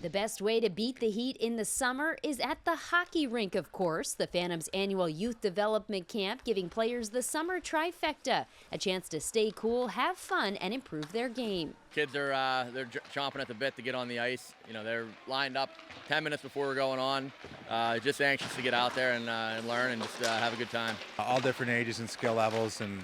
The best way to beat the heat in the summer is at the hockey rink, of course. The Phantoms' annual youth development camp giving players the summer trifecta, a chance to stay cool, have fun, and improve their game. Kids are they're chomping at the bit to get on the ice. You know, they're lined up 10 minutes before we're going on, just anxious to get out there and learn and just have a good time. All different ages and skill levels, and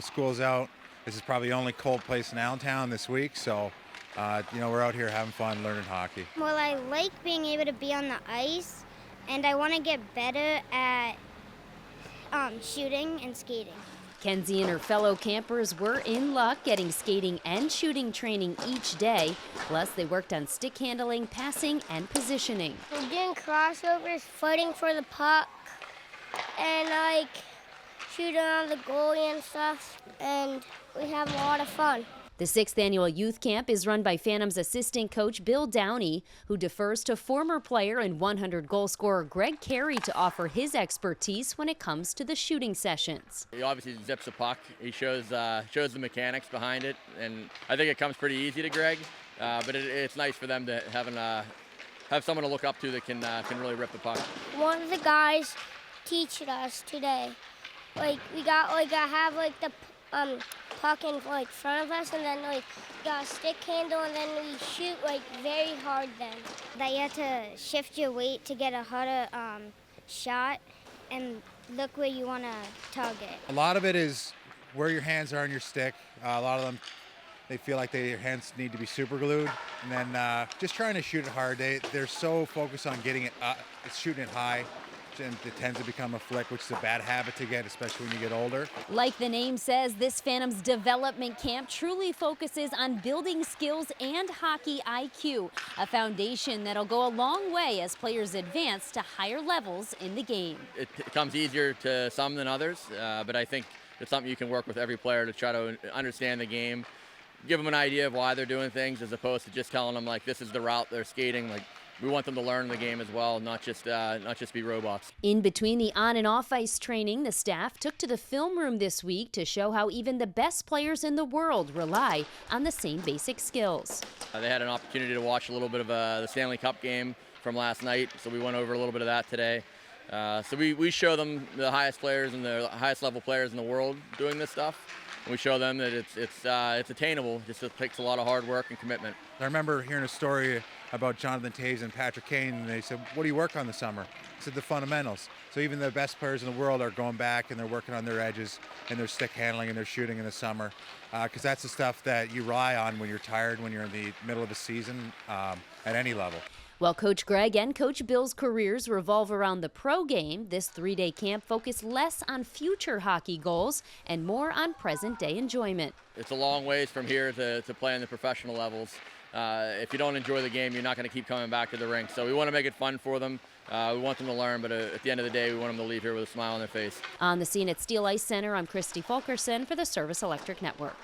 school's out. This is probably the only cold place in Allentown this week, so we're out here having fun, learning hockey. Well, I like being able to be on the ice, and I want to get better at shooting and skating. Kenzie and her fellow campers were in luck, getting skating and shooting training each day. Plus, they worked on stick handling, passing, and positioning. We're doing crossovers, fighting for the puck, and shooting on the goalie and stuff, and we have a lot of fun. The 6th annual youth camp is run by Phantoms assistant coach Bill Downey, who defers to former player and 100-goal scorer Greg Carey to offer his expertise when it comes to the shooting sessions. He obviously zips a puck. He shows the mechanics behind it, and I think it comes pretty easy to Greg. But it's nice for them to have someone to look up to that can really rip the puck. One of the guys teaching us today, we got have the puck in front of us, and then got a stick handle, and then we shoot very hard then. That you have to shift your weight to get a harder shot and look where you want to target. A lot of it is where your hands are on your stick. A lot of them, they feel like their hands need to be super glued, and then just trying to shoot it hard. They're so focused on getting it up, shooting it high. And it tends to become a flick, which is a bad habit to get, especially when you get older. Like the name says, this Phantoms development camp truly focuses on building skills and hockey IQ, a foundation that'll go a long way as players advance to higher levels in the game. It comes easier to some than others, but I think it's something you can work with every player to try to understand the game, give them an idea of why they're doing things, as opposed to just telling them this is the route they're skating. We want them to learn the game as well, not just be robots. In between the on and off ice training, the staff took to the film room this week to show how even the best players in the world rely on the same basic skills. They had an opportunity to watch a little bit of the Stanley Cup game from last night, so we went over a little bit of that today. So we show them the highest players and the highest level players in the world doing this stuff. And we show them that it's attainable. Just it takes a lot of hard work and commitment. I remember hearing a story about Jonathan Toews and Patrick Kane, and they said, "What do you work on this summer?" I said, "The fundamentals." So even the best players in the world are going back and they're working on their edges and their stick handling and their shooting in the summer, because that's the stuff that you rely on when you're tired, when you're in the middle of the season at any level. While Coach Greg and Coach Bill's careers revolve around the pro game, this 3-day camp focused less on future hockey goals and more on present-day enjoyment. It's a long ways from here to playing the professional levels. If you don't enjoy the game, you're not going to keep coming back to the rink. So we want to make it fun for them. We want them to learn, but at the end of the day, we want them to leave here with a smile on their face. On the scene at Steel Ice Center, I'm Christy Fulkerson for the Service Electric Network.